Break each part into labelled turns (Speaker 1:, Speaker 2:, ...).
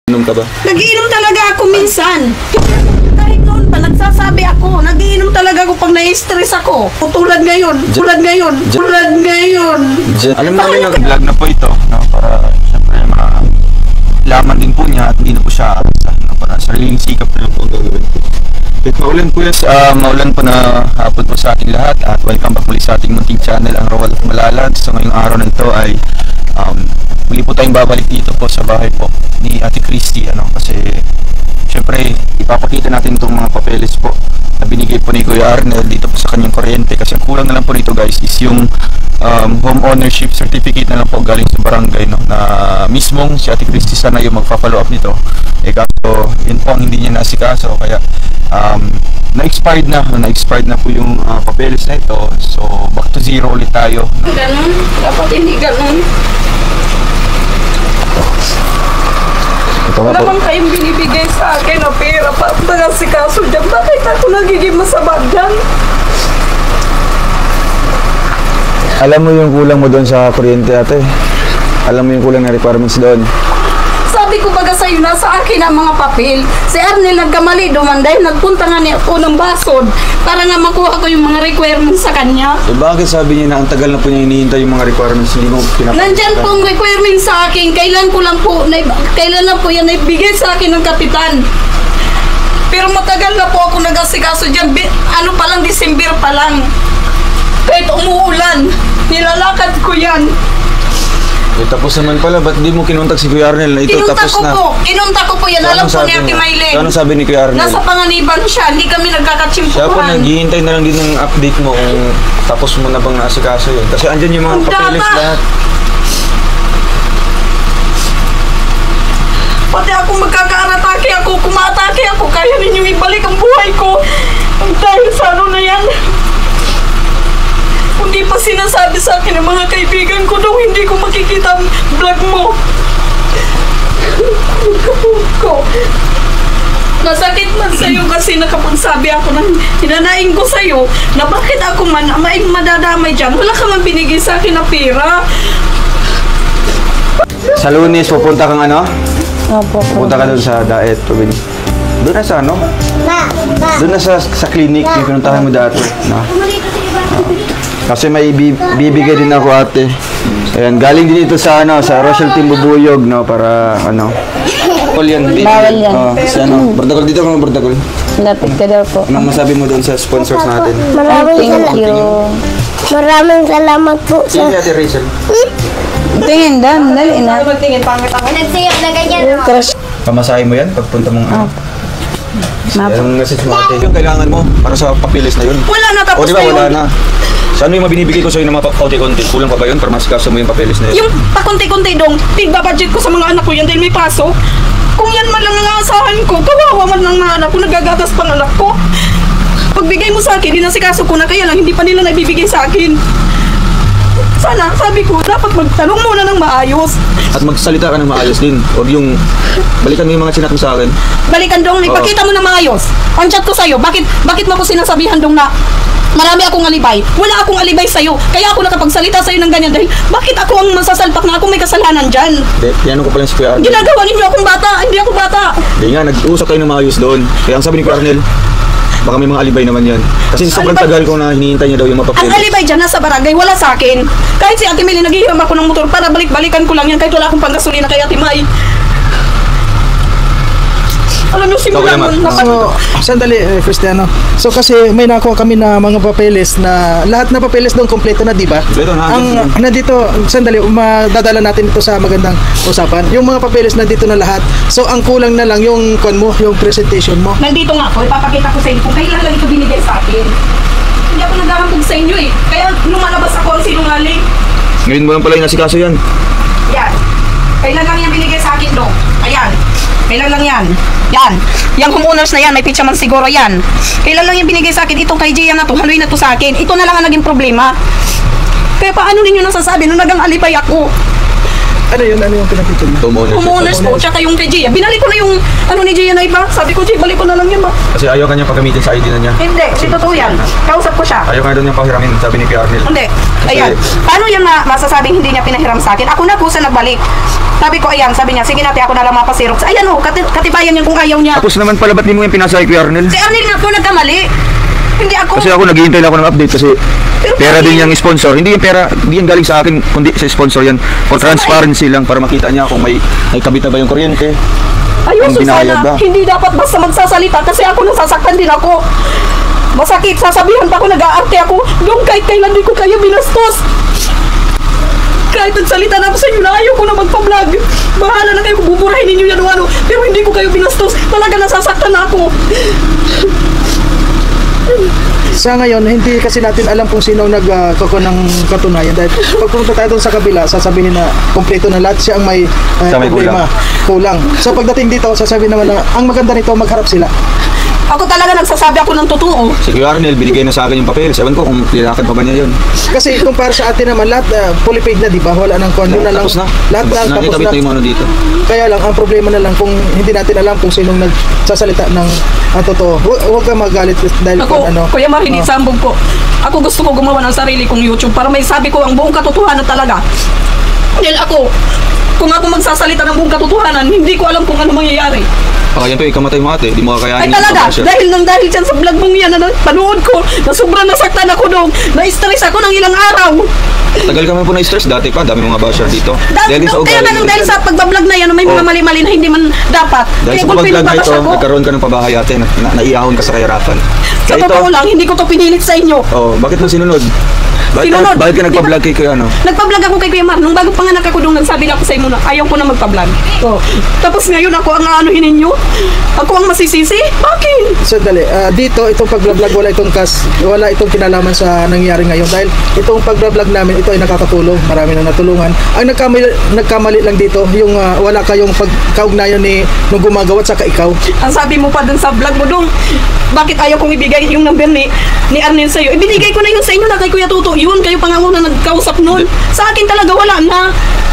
Speaker 1: Inom ka ba?
Speaker 2: Nagiinom talaga ako minsan. Kahit noon pa, nagsasabi ako. Nagiinom talaga ako pag na-stress ako. Tulad ngayon.
Speaker 1: Alam mo namin nag-vlog na po ito, no? Para siyempre malaman din po niya at hindi na po siya no? Para sariling sikap na lang po ang gagawin po. At maulan po yes, maulan po na hapon po sa ating lahat at welcome back muli sa ating munting channel, ang Roald of Malalag. So ngayong araw na ito ay muli po tayong babalik dito po sa bahay po ni Ate Christy, ano? Kasi siyempre ipapakita natin itong mga papeles po na binigay po ni Kuya Arnel dito po sa kanyang kuryente, kasi ang kulang na lang po nito guys is yung home ownership certificate na lang po galing sa barangay, no? Na mismong si Ate Christy sana yung magpa-follow up nito, kaso yun po ang hindi niya nasikaso, kaya na-expired na po yung papeles na ito, so back to zero ulit tayo.
Speaker 2: Ganun, dapat hindi ganun. Wala bang kayong binibigay sa akin na pera para magasikaso dyan? Bakit ako nagiging masama dyan?
Speaker 3: Alam mo yung kulang mo doon sa kuryente, ate? Alam mo yung kulang na requirements doon?
Speaker 2: Sabi ko baga sa'yo, nasa akin ang mga papel. Si Arnel nagkamali duman dahil nagpunta nga niya ako ng basod para nga makuha ko yung mga requirements sa kanya.
Speaker 3: Eh bakit sabi niya na ang tagal na po niya hinihintay yung mga requirements, hindi mo pinapakita?
Speaker 2: Nandyan pong requirements sa akin. Kailan lang po yan naibigay sa akin ng kapitan. Pero matagal na po ako nag-asikaso dyan. Ano pa lang, December pa lang. Kahit umuulan, nilalakad ko yan.
Speaker 3: Eh, tapos naman pala, ba't di mo kinuntak si Kuya Arnel na ito tapos na?
Speaker 2: Kinuntak ko po yan. Alam po ni Ate Maylene.
Speaker 3: Ano sabi ni Kuya Arnel?
Speaker 2: Nasa panganiban siya, hindi kami nagkakatsimpuhan.
Speaker 3: Siya po naghihintay na lang din ng update mo kung tapos mo na bang naasikaso yun. Kasi andyan yung mga papeles lahat.
Speaker 2: Pati ako magkakaratake ako, kumatake ako, kaya ninyong ibalik ang buhay ko. Dahil sa ano na yan. Hindi pa sinasabi sa akin ng mga kaibigan ko daw hindi ko makikita ang vlog mo. Masakit man sa'yo kasi nakapagsabi ako ng hinanain ko sa'yo na bakit ako madadamay dyan. Wala ka man binigay sa akin na pera.
Speaker 3: Sa Lunes, pupunta kang ano?
Speaker 4: Opo.
Speaker 3: Pupunta ka doon sa Daet, province. Doon na sa ano? Doon na sa clinic, yung pinuntahan mo dati. No? Kasi may bibigay din ako, ate. Ayan, galing din ito sa ano, sa Rochelle Timbubuyog, no, para ano. Bawal yan.
Speaker 4: Bawal yan.
Speaker 3: Kasi ano, Bardakol dito kung Bardakol.
Speaker 4: Lapit ka daw po.
Speaker 3: Anong masabi mo doon sa sponsors natin?
Speaker 4: Thank you.
Speaker 5: Maraming salamat po sa...
Speaker 3: Sige, Ate Rachel.
Speaker 4: Tingin dan, dali na.
Speaker 2: Magtingin, pangit ako.
Speaker 5: Nagsiyap na ganyan.
Speaker 4: Crush.
Speaker 3: Pamasahe mo yan pagpunta mong ano? Anong message mo, ate? Yung kailangan mo para sa papilis na yun.
Speaker 2: Wala na, tapos
Speaker 3: O, di ba,
Speaker 2: na yun.
Speaker 3: wala na. So, ano yung mabinibigay ko sa'yo na konti-konti? Kulang pa ba yun para masikaso mo yung papeles na yun?
Speaker 2: Yung pakunti-kunti dong, tigba-budget ko sa mga anak ko yan dahil may pasok. Kung yan man lang ang aasahan ko, kawawa man lang mga anak ko, nagagatas pang anak ko. Pagbigay mo sa akin, dinasikaso ko na, kaya lang hindi pa nila naibibigay sa akin. Sana, sabi ko, dapat magtanong muna ng maayos.
Speaker 3: At magsalita ka ng maayos din. Huwag yung balikan mo yung mga sinat mo sa akin.
Speaker 2: Balikan dong, ipakita mo ng maayos. Ang chat ko sa'yo, bakit mo ako sinasabihan dong na marami akong alibay? Wala akong alibay sa'yo. Kaya ako nakapagsalita sa'yo ng ganyan dahil bakit ako ang masasalpak na ako may kasalanan dyan?
Speaker 3: Piano ko pala si Kuya Arnel.
Speaker 2: Ginagawa ninyo akong bata, hindi ako bata.
Speaker 3: Hindi nga, nag-uusap kayo ng maayos doon. Kaya ang sabi ni Kuya Arnel, baka may mga alibay naman yan. Kasi sobrang tagal ko na hinihintay niya daw yung
Speaker 2: Ang
Speaker 3: mapapeles.
Speaker 2: alibay dyan nasa barangay, wala sa akin. Kahit si Ate Meli, naghihiram ako ng motor para balik-balikan ko lang yan kahit wala akong panggasolina kay Ate May. Alam niyo, simula mo
Speaker 6: So, sandali, Cristiano. So, kasi may nakuha kami na mga papeles na lahat na papeles doon kompleto na, di ba?
Speaker 3: Kompleto na.
Speaker 6: Ang nandito, sandali, madadala natin ito sa magandang usapan. Yung mga papeles nandito na lahat. So, ang kulang na lang yung yung presentation mo.
Speaker 2: Nandito nga ako, ipapakita ko sa inyo kung kailan lang ito binigay sa akin. Hindi ako nagkakambog sa inyo eh. Kaya lumalabas ako ang sinungaling.
Speaker 3: Ngayon mo lang pala yung nasikaso yan.
Speaker 2: Yan. Kailan lang yan binigay sa akin dong? Ayan. Kailan lang yan? Yan. Yung homeowners na yan, may picture man siguro yan. Kailan lang yan binigay sa akin? Itong kay Gia na to, haluin na to sa akin. Ito na lang ang naging problema. Kaya paano ninyo nasasabi nung nagang alibay ako?
Speaker 6: Ano yun? Ano yung pinapicture mo?
Speaker 2: Homeowners po, tsaka yung kay Gia. Binalik ko na yung ano ni Gia na iba. Sabi ko, Gia, balik ko na lang yan ba?
Speaker 3: Kasi ayaw kanya pagamitin sa ID na niya.
Speaker 2: Hindi, si totoo yan. Kausap ko siya.
Speaker 3: Ayaw kanya doon yung pahiramin, sabi ni Kuya Arnel.
Speaker 2: Hindi. Ayan. Paano yan masasabing hindi niya pinahiram sa akin? Ako na po sa nagbalik. Sabi ko, ayan, sabi niya, sige natin ako na lang mapasirox. Ayan o, katibayan niya kung ayaw niya.
Speaker 3: Tapos naman pala, ba't di mo yung pinasa kay Kuya Arnel?
Speaker 2: Si Arnel nga po nagkamali. Hindi ako.
Speaker 3: Kasi ako naghihintay lang ako ng update kasi
Speaker 2: Pero
Speaker 3: pera
Speaker 2: bakit?
Speaker 3: din yung sponsor. Hindi yung pera, hindi yung galing sa akin, kundi sa sponsor yan. For transparency lang, para makita niya kung may kabit na ba yung kuryente.
Speaker 2: Ayun,
Speaker 3: Ang binayad
Speaker 2: Susana,
Speaker 3: ba?
Speaker 2: hindi dapat basta magsasalita kasi ako nasasaktan din ako. Masakit, sasabihan pa ako, nag-aarte ako. Doon kahit kailan di ko kayo binastos. Kahit nagsalita na ako sa inyo na ayaw ko na magpa-vlog. Bahala na kayo kung buburahin ninyo yan o ano. Pero hindi ko kayo binastos. Talaga nasasaktan na ako.
Speaker 6: Sa ngayon, hindi kasi natin alam kung sino nagkako ng katunayan. Dahil pag pumunta tayo doon sa kabila, sasabihin na kompleto na lahat siya ang may
Speaker 3: Siya may
Speaker 6: problema. Kulang. So pagdating dito, sasabihin naman na ang maganda nito, magharap sila.
Speaker 2: Ako talaga nagsasabi ako ng totoo.
Speaker 3: Si Kuya Arnel, binigay na sa akin yung papel. Ewan ko kung linakad pa ba niya yun.
Speaker 6: Kasi kung para sa atin naman, lahat fully paid na, di ba? Wala nang kwan. Yun na lang.
Speaker 3: Tapos na.
Speaker 6: Lahat na tapos
Speaker 3: Nakita
Speaker 6: na.
Speaker 3: yung ano dito.
Speaker 6: Kaya lang, ang problema na lang kung hindi natin alam kung sinong nagsasalita ng totoo. Huwag ka magalit dahil
Speaker 2: Ako,
Speaker 6: kung ano.
Speaker 2: Kuya Marini, sambog ko. Ako gusto ko gumawa ng sarili kong YouTube para may sabi ko ang buong katotohanan talaga. Dahil ako, kung ako magsasalita ng buong katotohanan, hindi ko alam kung ano mangyayari.
Speaker 3: Yan to, ikamatay mo ate. Di mo kakayanin.
Speaker 2: Ay talaga,
Speaker 3: siya.
Speaker 2: dahil dyan sa vlog mong yan na panood ko, na sobrang nasaktan ako doon, na-stress ako ng ilang araw.
Speaker 3: Tagal kami po na-stress dati pa. Dami mga basher dito. Dahil din sa
Speaker 2: Kaya
Speaker 3: ugali.
Speaker 2: dahil sa pagbablog na yan, may mga mali-mali na hindi man dapat.
Speaker 3: Dahil
Speaker 2: Kaya
Speaker 3: sa
Speaker 2: gulpin
Speaker 3: pag-vlog
Speaker 2: mo
Speaker 3: na
Speaker 2: pa
Speaker 3: ito,
Speaker 2: ako.
Speaker 3: nagkaroon ka ng pabahay ate. Naiyahon ka sa kahirapan.
Speaker 2: Sa
Speaker 3: Kaya ito,
Speaker 2: totoo lang, hindi ko to pinilit sa inyo.
Speaker 3: bakit mo sinunod?
Speaker 2: Sinunod.
Speaker 3: Bakit ka nagpa-vlog kay Kuya ano?
Speaker 2: Nagpa-vlog ako kay Kuya Mar. Nung bago panganak ako doon, nagsabi na ako sa inyo na ayaw ko na magpa-vlog. Oh. Tapos ngayon ako ang aanuhin ninyo. Ako ang masisisi? Bakit?
Speaker 6: Sandali, dito itong pag-vlog wala itong kinalaman sa nangyari ngayon dahil itong pag-vlog namin ito ay nakakatulong, marami nang natulungan. Ang nagkamali lang dito yung wala kayong pagkaugnayan ni nung gumagawa at saka ikaw.
Speaker 2: Ang sabi mo pa dun sa vlog mo dong, bakit ayaw kong ibigay yung number ni Arnel sa'yo? Ibinigay ko na yun sa inyo na kay Kuya Tuto. Yun, kayo pa nga muna nagkausap nun. Sa akin talaga wala na.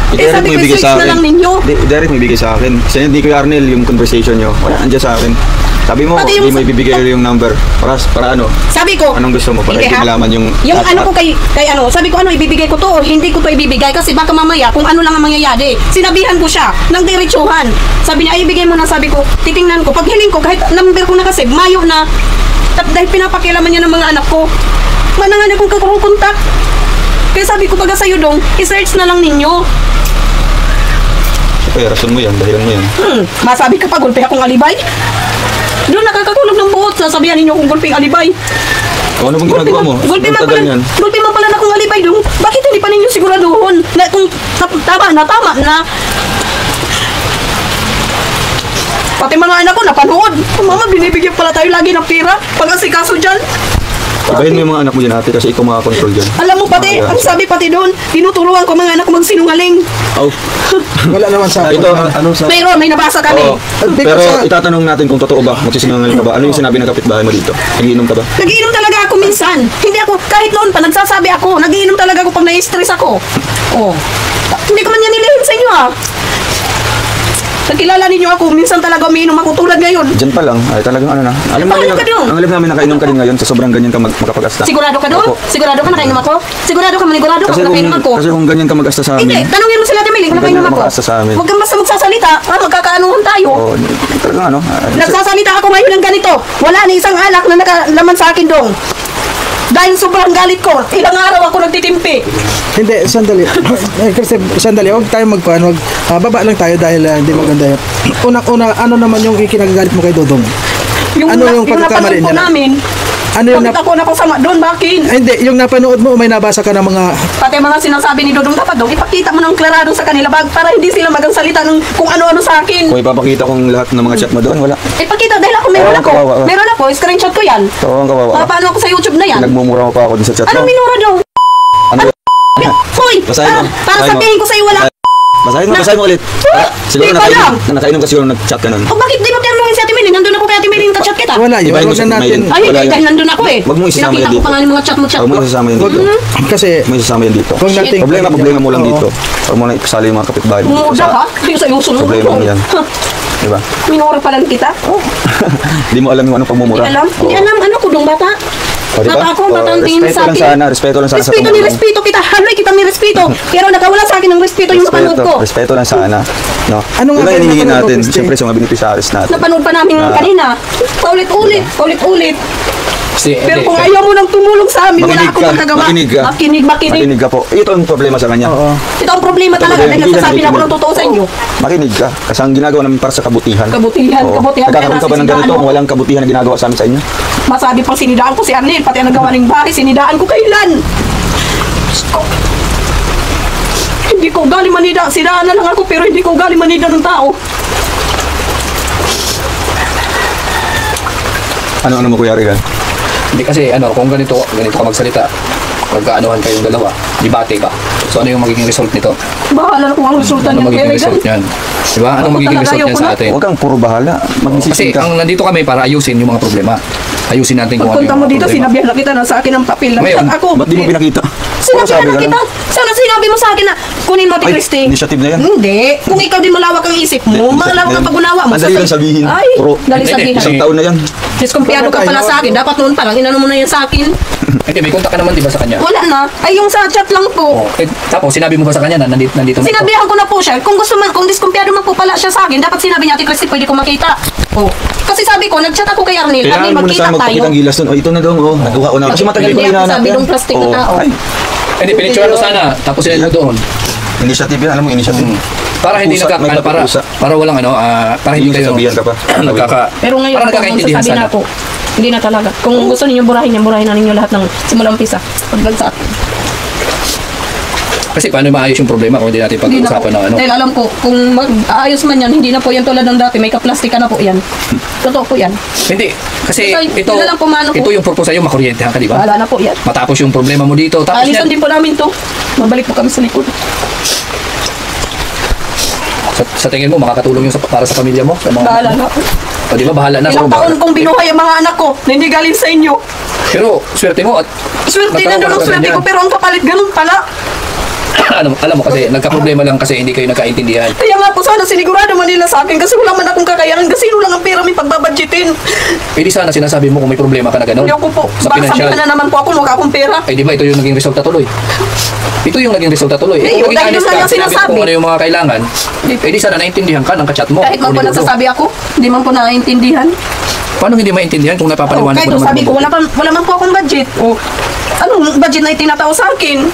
Speaker 2: Sabi ko, search na lang ninyo.
Speaker 3: Direct mo ibigay sa akin. Kasi hindi Kuya Arnel yung conversation nyo. Wala, andyan sa akin. Sabi mo,
Speaker 2: Pati
Speaker 3: hindi
Speaker 2: yung-
Speaker 3: mo ibibigay yung number. Para ano?
Speaker 2: Sabi ko,
Speaker 3: Anong gusto mo? Para
Speaker 2: hindi,
Speaker 3: hindi
Speaker 2: ha?
Speaker 3: malaman yung...
Speaker 2: Yung ano ko kay ano, sabi ko ano, ibibigay ko to o hindi ko to ibibigay kasi baka mamaya kung ano lang ang mangyayari. Sinabihan ko siya ng diretsuhan. Sabi niya, ay ibigay mo na, sabi ko, titingnan ko. Pag hiling ko, kahit number ko na kasi, mayo na. Dahil pinapakialaman niya ng mga anak ko. Manangan akong kakontak. Kaya sabi ko, pag sa'yo dong, i-search na lang ninyo.
Speaker 3: Kaya rason mo yan, dahilan mo yan.
Speaker 2: Masabi ka pa, gulpi akong alibay. Doon nakakakulog ng buhot, sasabihan ninyo kung gulping alibay.
Speaker 3: O, ano bang ginagawa mo?
Speaker 2: Gulpi man
Speaker 3: Matagal
Speaker 2: pala,
Speaker 3: yan.
Speaker 2: gulpi man pala na kung alibay dong. Bakit hindi pa ninyo siguraduhon na kung tama na. Pati mga anak ko napanood. Mama, binibigyan pala tayo lagi ng pera. Pag-asikaso dyan.
Speaker 3: Ibahin mo yung mga anak mo dyan ate kasi ikaw makakontrol dyan.
Speaker 2: Alam mo pati, ang sabi pati doon, tinuturuan ko mga anak ko magsinungaling.
Speaker 3: Oh.
Speaker 6: Wala naman sa
Speaker 3: Ito, ano sa...
Speaker 2: Mayroon, may nabasa kami.
Speaker 3: Oo. Pero itatanong natin kung totoo ba, magsisinungaling ka ba? Ano yung sinabi ng kapitbahay mo dito? Nagiinom ka ba?
Speaker 2: Nagiinom talaga ako minsan. Hindi ako, kahit noon pa, nagsasabi ako. Nagiinom talaga ako pag na-stress ako. Oh. Hindi ko man yan nilihim sa inyo ah. Nakilala ninyo ako, minsan talaga umiinom ako tulad ngayon.
Speaker 3: Diyan pa lang, ay talagang ano na. Alam
Speaker 2: Paano
Speaker 3: namin,
Speaker 2: ka doon?
Speaker 3: ang alam namin nakainom ka din ngayon sa sobrang ganyan ka makapag-asta.
Speaker 2: Sigurado ka doon?
Speaker 3: Opo.
Speaker 2: Sigurado ka nakainom ako? Sigurado ka, manigurado ka nakainom ako?
Speaker 3: Kasi kung ganyan ka mag-asta sa
Speaker 2: Hindi,
Speaker 3: amin.
Speaker 2: tanongin mo sila Jamil, kung nakainom
Speaker 3: Ganyan
Speaker 2: ako.
Speaker 3: ka mag-asta sa amin.
Speaker 2: Huwag kang basta magsasalita, magkakaanuhan tayo.
Speaker 3: Oo, talagang ano.
Speaker 2: Nagsasalita ako ngayon ng ganito. Wala ni isang alak na nakalaman sa akin dong. Dahil sobrang galit ko, ilang araw ako nagtitimpi.
Speaker 6: Hindi, sandali. Kasi sandali, huwag tayo magpaano. Baba lang tayo dahil hindi maganda yun. Una, ano naman yung ikinagagalit mo kay Dodong? Ano yung pagkakamali
Speaker 2: napanood ko
Speaker 6: niya?
Speaker 2: namin,
Speaker 6: Ano yung
Speaker 2: bakit ako napasama doon, bakit?
Speaker 6: Hindi, yung napanood mo, may nabasa ka ng mga...
Speaker 2: Pati mga sinasabi ni Dodong dapat daw, ipakita mo ng klarado sa kanila para hindi sila magsalita ng kung ano-ano sa akin.
Speaker 3: Kung ipapakita kong lahat ng mga chat mo doon, wala.
Speaker 2: Ipakita dahil ako meron
Speaker 3: Oo,
Speaker 2: ako.
Speaker 3: kawawa.
Speaker 2: Meron ako, screenshot ko yan.
Speaker 3: Oo, ang kawawa.
Speaker 2: Paano ako sa YouTube na yan?
Speaker 3: Nagmumura mo pa ako din sa chat
Speaker 2: Anong
Speaker 3: mo.
Speaker 2: minura daw?
Speaker 3: Ano?
Speaker 2: Hoy!
Speaker 3: Basahin mo.
Speaker 2: Para
Speaker 3: Basahin mo.
Speaker 2: sabihin ko sa'yo wala.
Speaker 3: Basahin mo ulit. Siguro
Speaker 2: Di ko alam.
Speaker 3: nakainom ka siguro nag-chat ka nun.
Speaker 2: O bakit di mo tinanongin si Ate Milin? Nandun ako kay Ate Milin, ka-chat kita.
Speaker 6: Wala yun,
Speaker 3: Ibahin mo
Speaker 6: huwag
Speaker 3: sa
Speaker 6: na natin...
Speaker 3: may-
Speaker 2: Ay,
Speaker 3: Wala
Speaker 2: hindi,
Speaker 3: yan.
Speaker 2: dahil nandun ako eh.
Speaker 3: Wag mo isasama yan
Speaker 2: Pinakita ko
Speaker 3: dito.
Speaker 2: pa nga yung mga chat mo.
Speaker 3: Huwag mo isasama yan dito.
Speaker 6: Kasi...
Speaker 3: Huwag mo isasama yan dito.
Speaker 6: Huwag nating...
Speaker 3: Problema mo lang
Speaker 6: Oo.
Speaker 3: dito. Huwag mo na ipasali yung mga kapitbahay mo.
Speaker 2: Umuda ka? Hindi ko sa'yo sunod.
Speaker 3: Problema mo yan. Diba?
Speaker 2: Minura pa lang kita.
Speaker 3: Hindi mo alam yung anong pagmumura.
Speaker 2: Hindi alam. Hindi
Speaker 3: Oo.
Speaker 2: alam. Ano ko dong bata?
Speaker 3: O, diba?
Speaker 2: Bata ako, bata ang tingin
Speaker 3: respeto
Speaker 2: sa
Speaker 3: lang
Speaker 2: akin.
Speaker 3: sana, respeto lang sana sa
Speaker 2: Respeto ni
Speaker 3: tumulong.
Speaker 2: respeto kita, haloy kita ni respeto. Pero nakawala sa akin ng respeto yung napanood ko.
Speaker 3: Respeto lang sana. No?
Speaker 6: Ano nga
Speaker 3: Yun lang
Speaker 6: ba yung
Speaker 3: hinihingi
Speaker 6: napanood mo,
Speaker 3: natin,
Speaker 6: Christy?
Speaker 3: siyempre sa mga beneficiaries natin.
Speaker 2: Napanood pa namin kanina. Paulit-ulit, paulit-ulit.
Speaker 7: Kasi,
Speaker 2: Pero
Speaker 7: hindi,
Speaker 2: kung ayaw mo nang tumulong sa amin, wala
Speaker 3: Makinig
Speaker 2: akong
Speaker 3: ka,
Speaker 2: magagawa.
Speaker 3: makinig ka.
Speaker 2: Makinig.
Speaker 3: Makinig ka po. Ito ang problema sa kanya.
Speaker 6: Oo.
Speaker 2: Ito ang problema talaga
Speaker 3: problema,
Speaker 2: dahil
Speaker 3: hindi
Speaker 2: nagsasabi
Speaker 3: na
Speaker 2: na ako ng
Speaker 3: nakikinig.
Speaker 2: totoo sa inyo.
Speaker 3: Makinig ka. Kasi ang ginagawa namin para sa kabutihan.
Speaker 2: Kabutihan,
Speaker 3: Oo.
Speaker 2: kabutihan.
Speaker 3: Nagkakaroon ka ba ng
Speaker 2: Kaya
Speaker 3: ganito
Speaker 2: nasidaan
Speaker 3: kung
Speaker 2: mo.
Speaker 3: walang kabutihan na ginagawa sa amin sa inyo?
Speaker 2: Masabi pang sinidaan ko si Arnel, pati ang nagawa ng bahay, sinidaan ko kailan. Diyos ko. Hindi ko galing manida. Siraan na lang ako pero hindi ko galing manida ng tao.
Speaker 3: Ano mo kuya Regan?
Speaker 7: hindi kasi kung ganito ka magsalita, magkaanuhan kayong dalawa, debate ka. So ano yung magiging result nito?
Speaker 2: Bahala na kung ang resulta
Speaker 7: Ano
Speaker 2: niya.
Speaker 7: magiging result niyan? Diba? Anong magiging
Speaker 2: talaga,
Speaker 7: result niyan
Speaker 2: ayoko
Speaker 7: sa
Speaker 2: na.
Speaker 7: atin?
Speaker 3: Huwag kang puro bahala.
Speaker 7: Kasi
Speaker 3: Mag-isip ka.
Speaker 7: ang nandito kami para ayusin yung mga problema. Ayusin natin kung ano
Speaker 2: Pagpunta
Speaker 7: yung
Speaker 2: mo
Speaker 7: mga
Speaker 2: dito,
Speaker 7: problema.
Speaker 2: sinabihan na kita na sa akin ang papel.
Speaker 7: Ngayon,
Speaker 2: Ako,
Speaker 3: Ba't di mo pinakita? Puro
Speaker 2: sinabihan
Speaker 3: sabi
Speaker 2: na
Speaker 3: ka
Speaker 2: kita.
Speaker 3: lang.
Speaker 2: Sana sinabi mo sa akin na kunin mo, Ate
Speaker 3: Ay,
Speaker 2: Christy.
Speaker 3: initiative na yan.
Speaker 2: Hindi. Kung ikaw din malawak ang isip mo, malawak ang pag-unawa mo.
Speaker 3: Ang dali lang sabihin.
Speaker 2: Ay,
Speaker 3: Puro,
Speaker 2: dali
Speaker 7: Hindi,
Speaker 2: sabihin.
Speaker 3: isang taon na yan.
Speaker 2: Diskumpiyado ka pala sa akin. Dapat noon pa lang, inano mo na yan sa akin.
Speaker 7: Hindi, may kontak ka naman diba sa kanya?
Speaker 2: Wala na. Ay, yung sa chat lang po.
Speaker 7: Tapos sinabi mo ba sa kanya na nandito na ito?
Speaker 2: Sinabihan ko na po siya. Kung gusto man, kung diskumpiyado man po pala siya sa akin, dapat sinabi niya, Ate Christy, pwede ko makita. Oh. Kasi sabi ko, nag-chat ako kay Arnel.
Speaker 3: Kailangan
Speaker 2: Arnel,
Speaker 3: mo na
Speaker 2: magkita
Speaker 3: sana
Speaker 2: tayo.
Speaker 3: magpakita ang gilas doon. O, ito na daw. Oh, natuwa ko na. Kasi matagal ko
Speaker 2: Hindi ako
Speaker 3: hinahanap
Speaker 2: sabi
Speaker 3: yan.
Speaker 2: ng plastic na
Speaker 3: Oo.
Speaker 2: tao.
Speaker 3: Ay,
Speaker 7: Hindi, pinicturean mo sana. Tapos sila mo doon.
Speaker 3: initiative yan. Alam mo, initiative.
Speaker 7: Para hindi
Speaker 3: Pusa, may
Speaker 7: para
Speaker 3: pusa.
Speaker 7: para walang para hindi
Speaker 3: Yung
Speaker 7: kayo
Speaker 3: sasabihan ka pa.
Speaker 2: Pero ngayon,
Speaker 7: para
Speaker 2: kung
Speaker 7: nagkakaintindihan
Speaker 2: magsasabi
Speaker 7: sana.
Speaker 2: na ako, hindi na talaga. Kung gusto ninyo burahin yan, burahin na ninyo lahat ng simula umpisa. Pagbalsa.
Speaker 7: Kasi paano maayos yung problema kung hindi natin
Speaker 2: Hindi na po.
Speaker 7: pag-uusapan ng ano?
Speaker 2: Dahil alam ko, kung mag-aayos man yan, hindi na po yan tulad ng dati. May kaplastik ka na po yan. Totoo po yan.
Speaker 7: Hindi. Kasi
Speaker 2: Ito,
Speaker 7: ito,
Speaker 2: yun na lang pumano ko.
Speaker 7: ito yung purpose sa'yo, makuryentehan ka, di ba?
Speaker 2: Bahala na po yan.
Speaker 7: Matapos yung problema mo dito. Tapos
Speaker 2: Alisan
Speaker 7: yan,
Speaker 2: din po namin to. Mabalik po kami sa likod.
Speaker 7: sa tingin mo, makakatulong yung para sa pamilya mo? Sa mga
Speaker 2: Bahala
Speaker 7: anak mo?
Speaker 2: na po.
Speaker 7: O, di ba? Bahala na.
Speaker 2: Ilang
Speaker 7: So,
Speaker 2: taon kong binuhay ang mga anak ko na hindi galing sa inyo.
Speaker 7: Pero, swerte mo at
Speaker 2: Swerte na doon ang swerte ko, pero ang kapalit ganun pala.
Speaker 7: alam mo kasi, nagka-problema lang kasi hindi kayo nagkaintindihan.
Speaker 2: Kaya nga po sana sinigurado man nila sa akin kasi wala man akong kakayanan kasi lang ang pera may pagbabadgetin.
Speaker 7: Pwede sana sinasabi mo kung may problema ka na gano'n.
Speaker 2: Hindi ako po.
Speaker 7: Sa
Speaker 2: Baka
Speaker 7: financial.
Speaker 2: sabihan na naman po ako wala akong pera.
Speaker 7: Ay, di ba ito yung naging resulta tuloy? Ito yung naging resulta tuloy.
Speaker 2: Eh,
Speaker 7: Kung
Speaker 2: yun,
Speaker 7: naging
Speaker 2: dahil
Speaker 7: honest
Speaker 2: yun lang
Speaker 7: ka,
Speaker 2: yung
Speaker 7: sinabi mo
Speaker 2: sinasabi.
Speaker 7: kung ano yung mga kailangan, eh di sana naintindihan ka ng kachat mo.
Speaker 2: Kahit man po
Speaker 7: Hindi mo.
Speaker 2: nagsasabi ako, hindi man po naiintindihan.
Speaker 7: Paano hindi maintindihan kung
Speaker 2: Oh,
Speaker 7: napapaliwanag
Speaker 2: kahit
Speaker 7: mo naman?
Speaker 2: sabi ko, wala man po akong budget. O, anong budget na itinatao sa akin?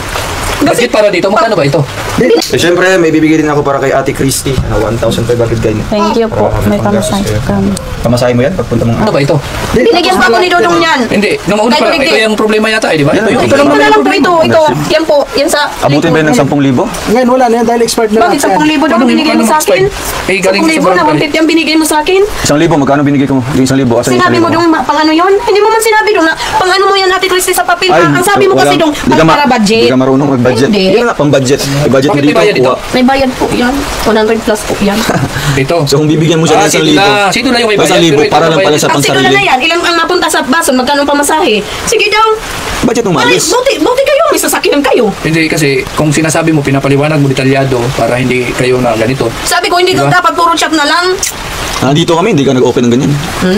Speaker 7: Budget para dito, magkano ba ito?
Speaker 3: Eh, syempre, may bibigay din ako para kay Ate Christy. 1,500 kayo.
Speaker 4: Thank you po. May pamasahe kami.
Speaker 3: Pamasahe mo yan pagpunta mong
Speaker 7: Ano ba ito?
Speaker 2: Binigyan pa ako ni Dodong yan.
Speaker 7: Hindi, nung una
Speaker 2: Kahit
Speaker 7: pa lang,
Speaker 2: hindi.
Speaker 7: ito yung problema yata eh, di ba? Ito yung
Speaker 2: Ito lang
Speaker 7: problema.
Speaker 2: lang po ito. Yan po, yan sa...
Speaker 3: Abutin ba yan ng 10,000?
Speaker 6: Ngayon wala na yan dahil expired na
Speaker 2: Bakit
Speaker 6: lahat yan.
Speaker 2: 10,000 daw ang binigay mo sa akin?
Speaker 7: Eh, galing sa
Speaker 2: 10,000 na
Speaker 7: barangay.
Speaker 2: 150 ang binigay mo sa akin?
Speaker 3: 1,000, magkano binigay ko? Yung 1,000, asan yung
Speaker 2: Sinabi mo
Speaker 3: 1,000?
Speaker 2: dong pang ano yun? Hindi mo man sinabi dong na pang ano mo yan Ate Christy sa papel ha? Ang sabi mo kasi dong pang para budget.
Speaker 3: Hindi ka marunong mag-budget.
Speaker 2: Hindi.
Speaker 3: Yan nga, pang-budget. I-budget mo
Speaker 7: Bakit
Speaker 3: dito.
Speaker 7: may bayad dito?
Speaker 3: kuha.
Speaker 2: May bayad po yan. 100 plus po yan.
Speaker 7: Ito.
Speaker 3: So kung bibigyan mo siya ng 1,000.
Speaker 7: Sino na yung may bayad?
Speaker 3: 1,000 para lang pala sa
Speaker 2: Ang siguro na
Speaker 3: pansarili.
Speaker 2: yan. Ilang ang mapunta sa bason, magkano ang pamasahe? Sige daw.
Speaker 3: Budget mo
Speaker 2: Ay,
Speaker 3: malis.
Speaker 2: buti kayo. May sasakyan kayo.
Speaker 7: Hindi kasi kung sinasabi mo, pinapaliwanag mo detalyado para hindi kayo na ganito.
Speaker 2: Sabi ko, hindi
Speaker 7: Diba?
Speaker 2: dapat puro chat na lang.
Speaker 3: Nandito kami, hindi ka nag-open ng ganyan.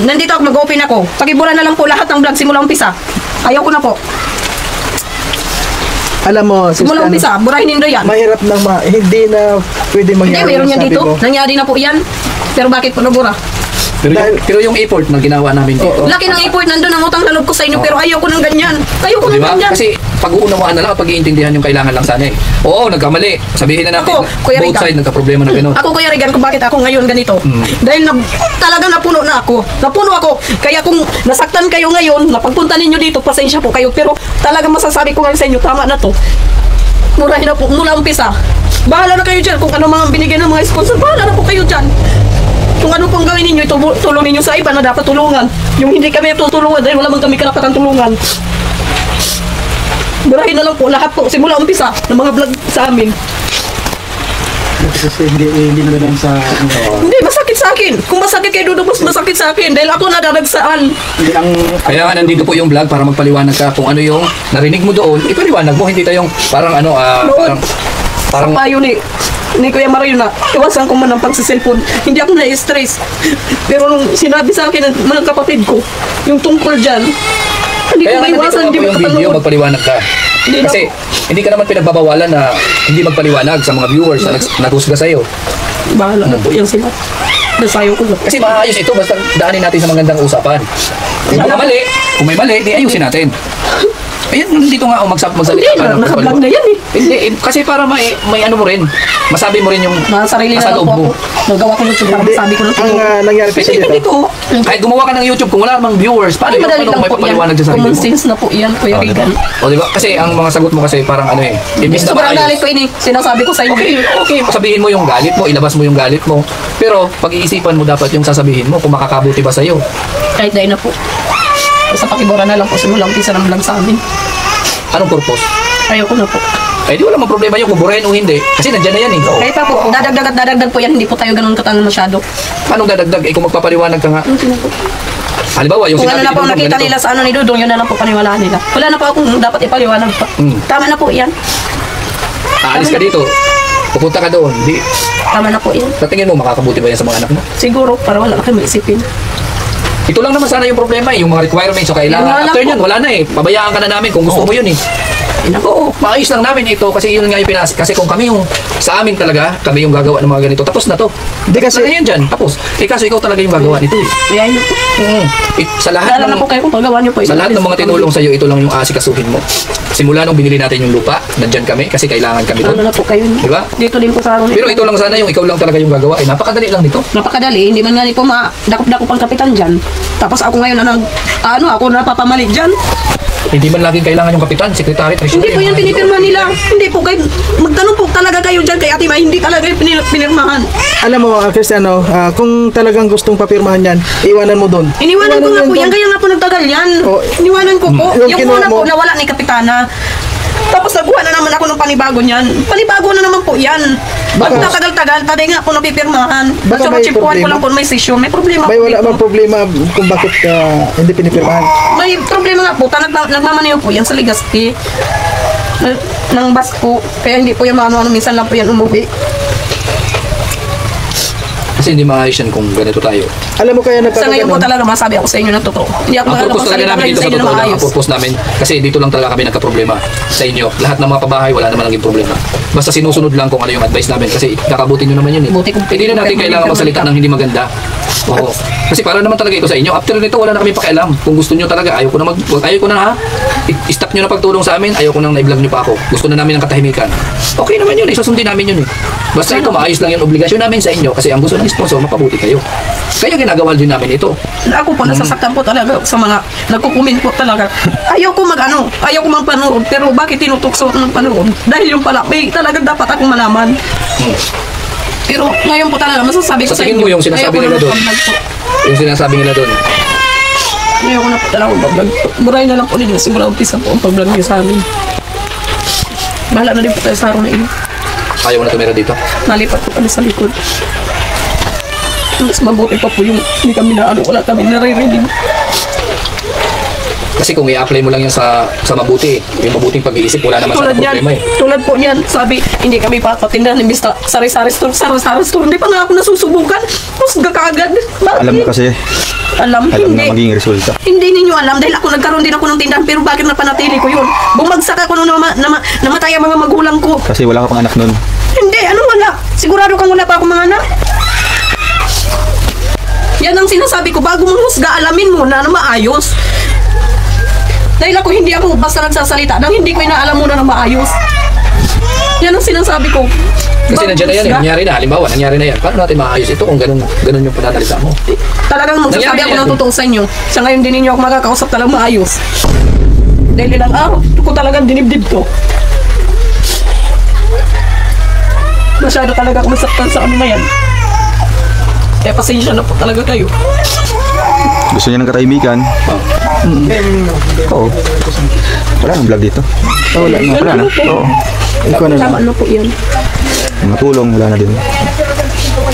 Speaker 2: Nandito ako, mag-open ako. Pakibura na lang po lahat ng vlog simula umpisa. Ayaw ko na po.
Speaker 6: Alam mo,
Speaker 2: Simula
Speaker 6: Sister,
Speaker 2: umpisa, burahin nindo yan.
Speaker 6: mahirap nang hindi na pwede
Speaker 2: Hindi,
Speaker 6: mangyari.
Speaker 2: mayroon yan
Speaker 6: sabi
Speaker 2: dito.
Speaker 6: ko.
Speaker 2: Nangyari na po yan. Pero bakit po nabura?
Speaker 7: Pero yung effort na ginawa namin dito.
Speaker 2: Laki ng effort nandun ang utang na loob ko sa inyo, pero ayaw ko ng ganyan. Ayaw ko
Speaker 7: Di
Speaker 2: ng
Speaker 7: ba?
Speaker 2: ganyan.
Speaker 7: Kasi pag-uunawaan na lang at pag-iintindihan yung kailangan lang sana eh. Oo, nagkamali. Sabihin na natin,
Speaker 2: Ako, Kuya
Speaker 7: both
Speaker 2: Rica.
Speaker 7: side nagka-problema na gano'n.
Speaker 2: Ako Kuya Regan, kung bakit ako ngayon ganito. Dahil talagang napuno na ako. Napuno ako. Kaya kung nasaktan kayo ngayon, napagpunta ninyo dito, pasensya po kayo. Pero talagang masasabi ko ngayon sa inyo, tama na to. Murahin na po, mula umpisa. Bahala na kayo dyan. Kung ano mga binigyan ng mga sponsor, bahala na po kayo dyan. Kung ano pong gawin ninyo, tulong ninyo sa iba na dapat tulungan. Yung hindi kami tutulungan dahil wala man kami karapatan tulungan. Burahin na lang po lahat po, simula umpisa ng mga vlog sa amin.
Speaker 6: Kasi hindi na lang sa
Speaker 2: Hindi, masakit sa akin. Kung masakit kay Dodo, mas masakit sa akin. Dahil ako nadadagsaan.
Speaker 6: hindi ang
Speaker 7: Kaya nga nandito po yung vlog para magpaliwanag ka kung ano yung narinig mo doon. Ipaliwanag mo, hindi tayong parang
Speaker 2: Noon.
Speaker 7: parang
Speaker 2: Sa payo ni Kuya Mario na iwasan ko man ang pagsiselfon. Hindi ako na-stress. Pero nung sinabi sa akin ng mga kapatid ko, yung tungkol dyan, Hindi
Speaker 7: Kaya
Speaker 2: ko
Speaker 7: nga nandito
Speaker 2: maiwasan, hindi
Speaker 7: ako
Speaker 2: ko
Speaker 7: yung video,
Speaker 2: kapanood.
Speaker 7: magpaliwanag ka.
Speaker 2: Hindi na
Speaker 7: Kasi hindi ka naman pinagbabawalan na hindi magpaliwanag sa mga viewers na naghusga sa'yo.
Speaker 2: Bahala na po yan sila. Nasayo ko na.
Speaker 7: Kasi maayos ito, basta daanin natin sa magandang usapan. Kung may mali, di ayusin natin. Ayan, nandito nga ako magsalita
Speaker 2: Hindi
Speaker 7: ka
Speaker 2: na,
Speaker 7: ng
Speaker 2: naka-vlog na yan eh.
Speaker 7: Hindi, kasi para may ano mo rin, masabi mo rin yung
Speaker 2: Nasa sarili na
Speaker 7: nasa
Speaker 2: lang
Speaker 7: loob
Speaker 2: po
Speaker 7: mo.
Speaker 2: ako. Nagawa ko YouTube para masabi ko ng
Speaker 6: Ang
Speaker 2: totoo.
Speaker 6: nangyari kasi
Speaker 7: Hindi,
Speaker 6: dito,
Speaker 7: ganito. Kahit gumawa ka ng YouTube, kung wala namang viewers, paano
Speaker 2: Ay,
Speaker 7: yung
Speaker 2: madali
Speaker 7: paano
Speaker 2: lang
Speaker 7: may
Speaker 2: po yan.
Speaker 7: papaliwanag sa sarili
Speaker 2: Common
Speaker 7: mo?
Speaker 2: sense na po yan, Kuya Regan.
Speaker 7: O diba? Kasi ang mga sagot mo kasi parang ano eh, imbis na
Speaker 2: Sobrang galit
Speaker 7: maayos.
Speaker 2: ko ini. Sinasabi ko sa inyo.
Speaker 7: Okay, sabihin mo yung galit mo, ilabas mo yung galit mo. Pero pag-iisipan mo dapat yung sasabihin mo kung makakabuti ba sa'yo.
Speaker 2: Kahit dahil na po. Sa pakibura na lang po, simulang umpisa ng vlog sa amin.
Speaker 7: Anong purpose?
Speaker 2: Ayoko na po.
Speaker 7: Eh di wala mang problema yun kung burahin o hindi. Kasi nandyan na yan eh.
Speaker 2: Kahit pa po, dadagdag at dadagdag po yan, hindi po tayo ganun katangan masyado.
Speaker 7: Paano dadagdag? Eh kung magpapaliwanag ka nga. Halimbawa, yung
Speaker 2: Kung ano
Speaker 7: sinabi
Speaker 2: na po
Speaker 7: ni Dudong
Speaker 2: nakita
Speaker 7: ganito.
Speaker 2: nila sa ano ni Dudong, yun na lang po paniwalaan nila. Wala na po akong dapat ipaliwanag pa. Tama na po yan.
Speaker 7: Aalis ka dito. Pupunta ka doon. Di,
Speaker 2: Tama na po yan.
Speaker 7: sa tingin mo, makakabuti ba yan sa mga anak mo?
Speaker 2: Siguro, para wala kayo maisipin.
Speaker 7: Ito lang naman sana yung problema eh, yung mga requirements o
Speaker 2: Yun nga
Speaker 7: kailangan.
Speaker 2: lang
Speaker 7: After
Speaker 2: po.
Speaker 7: nyan, wala na eh. Pabayaan ka na namin kung gusto mo yun eh. Oo, maayos lang namin ito kasi yun nga yung kasi kung kami yung sa amin talaga, kami yung gagawa ng mga ganito, tapos na to.
Speaker 6: Hindi kasi-
Speaker 7: Tapos na yan dyan, tapos. Eh kaso ikaw talaga yung gagawa nito eh.
Speaker 2: Kaya yun po.
Speaker 7: Sa lahat
Speaker 2: Dala na po kayo kung pagawa niyo po.
Speaker 7: Sa lahat ng mga tinulong sa'yo, ito lang yung aasikasuhin mo. Simula nung binili natin yung lupa, nandyan kami kasi kailangan kami
Speaker 2: Ano
Speaker 7: doon.
Speaker 2: na po kayo.
Speaker 7: Diba?
Speaker 2: Dito din po sa akin.
Speaker 7: Pero ito lang sana yung ikaw lang talaga yung gagawa. Eh, napakadali lang nito.
Speaker 2: Napakadali, hindi man nga po dakop-dakop ang kapitan dyan. Tapos ako ngayon ako napapamalit dyan.
Speaker 7: Hindi man laging kailangan yung kapitan, sekretary, treasurer.
Speaker 2: Hindi po yan pinipirma nila. Hindi po kayo, magtanong po talaga kayo dyan kay Ate May, hindi talaga yung pinirmahan.
Speaker 6: alam mo Cristiano, kung talagang gustong papirmahan yan, iwanan mo doon.
Speaker 2: Iniwanan ko nga po yan, kaya nga po nagtagal yan.
Speaker 6: Oh,
Speaker 2: Iniwanan ko po.
Speaker 6: yung
Speaker 2: Yung
Speaker 6: kinuha
Speaker 2: una po,
Speaker 6: mo-
Speaker 2: nawala ni Kapitana. Tapos naguha na naman ako ng panibago niyan. Panibago na naman po yan. Bakit
Speaker 6: Baka-
Speaker 2: natagal-tagal, taday nga po napipirmahan.
Speaker 6: Baka
Speaker 2: Basta
Speaker 6: may
Speaker 2: chipuan ko
Speaker 6: problema.
Speaker 2: lang po may session. May problema
Speaker 6: May
Speaker 2: po
Speaker 6: wala
Speaker 2: dito.
Speaker 6: bang problema kung bakit hindi pinipirmahan?
Speaker 2: May problema nga po. Nagmamaneho po yan sa Legazpi. Ng bus po. Kaya hindi po yan maano-ano. Minsan lang po yan umuwi.
Speaker 7: Kasi hindi maayos yan kung ganito tayo.
Speaker 6: Alam mo kaya
Speaker 2: Sa ngayon po
Speaker 6: nagkakaganon?
Speaker 2: talaga masabi ako sa inyo na totoo. Hindi ako
Speaker 7: Ang purpose talaga
Speaker 2: makakapagsalita
Speaker 7: namin
Speaker 2: ngayon
Speaker 7: dito
Speaker 2: sa
Speaker 7: sa
Speaker 2: inyo na
Speaker 7: totoo lang,
Speaker 2: maayos.
Speaker 7: ang purpose namin, kasi dito lang talaga kami nagka-problema sa inyo. Lahat ng mga pabahay, wala naman naging problema. Basta sinusunod lang kung ano yung advice namin kasi kakabuti nyo naman yun eh.
Speaker 2: Buti kung
Speaker 7: Hindi na natin
Speaker 2: pwede
Speaker 7: kailangan
Speaker 2: kami
Speaker 7: magsalita ng hindi maganda. Oo. Kasi para naman talaga ito sa inyo. After nito, wala na kami pakialam. Kung gusto nyo talaga, ayaw ko na ha. I-stop nyo na pagtulong sa amin, ayaw ko nang na-vlog nyo pa ako. Gusto na namin ng katahimikan. Okay naman yun, susundin namin yun eh. Basta ito, maayos lang yung obligasyon namin sa inyo kasi ang gusto ng sponsor, mapabuti kayo. Kaya ginagawa din namin ito.
Speaker 2: Ako po, nasasaktan po talaga sa mga nagkukumin po talaga. Ayaw ko ayaw ko magpanood, pero bakit tinutukso ng panood? Dahil yung pala, may talaga dapat akong malaman. Pero ngayon po talaga, masasabi ko
Speaker 7: Sa
Speaker 2: sa
Speaker 7: tingin
Speaker 2: inyo.
Speaker 7: mo yung sinasabi
Speaker 2: ayaw ko
Speaker 7: nila
Speaker 2: na
Speaker 7: doon?
Speaker 2: mag-vlog po.
Speaker 7: Yung sinasabi nila doon.
Speaker 2: Ayaw ko na po talaga mag-vlog. Buray na lang po ninyo, simula umpisa po ang pag-vlog niyo sa amin. Bahala na din po tayo sa araw na ini.
Speaker 7: Ayaw mo na tumira dito.
Speaker 2: Nalipat po kami sa likod. Mas mabuti pa po yung hindi kami wala kami nare-ready.
Speaker 7: Kasi kung i-apply mo lang yan sa mabuti, yung mabuting pag-iisip, wala naman sana
Speaker 2: Tulad yan,
Speaker 7: problema eh.
Speaker 2: tulad po niyan, sabi, hindi kami papatindahan, imbis na sari-sari store, hindi pa nga ako nasusubukan. Tapos gagagad. Bakit?
Speaker 3: Alam mo kasi,
Speaker 2: Alam
Speaker 3: alam
Speaker 2: hindi.
Speaker 3: na magiging resulta.
Speaker 2: Hindi ninyo alam dahil ako nagkaroon din ako ng tindahan pero bakit napanatili ko yun? Bumagsak ako nung namatay ang mga magulang ko.
Speaker 3: Kasi wala ka pang anak nun.
Speaker 2: Hindi, ano wala? Sigurado kang wala pa akong mga anak? Yan ang sinasabi ko, bago mong husga, alamin mo na maayos. Dahil hindi ako basta nagsasalita nang hindi ko inaalam muna na maayos. Yan ang sinasabi ko.
Speaker 7: Kasi
Speaker 2: Bago
Speaker 7: nandiyan na yan eh,
Speaker 2: husga,
Speaker 7: nangyari na, halimbawa, nangyari na yan. Paano natin maayos ito kung ganun yung pananalita mo?
Speaker 2: Talagang magsasabi
Speaker 7: Nangyari
Speaker 2: ako
Speaker 7: yan.
Speaker 2: ng totoo sa inyo. Sa ngayon din ninyo ako makakausap talagang maayos. Dahil ilang araw, ko talagang dinibdib ko. Masyado talaga ako masaktan sa ano na yan. Kaya pasensya na po talaga kayo.
Speaker 3: Gusto niya ng katahimikan. Oo. Wala nang vlog dito.
Speaker 6: Wala na.
Speaker 3: Wala na. Oo.
Speaker 6: Ikaw na lang.
Speaker 2: Tama na po yan.
Speaker 3: Mga tulong, wala na din.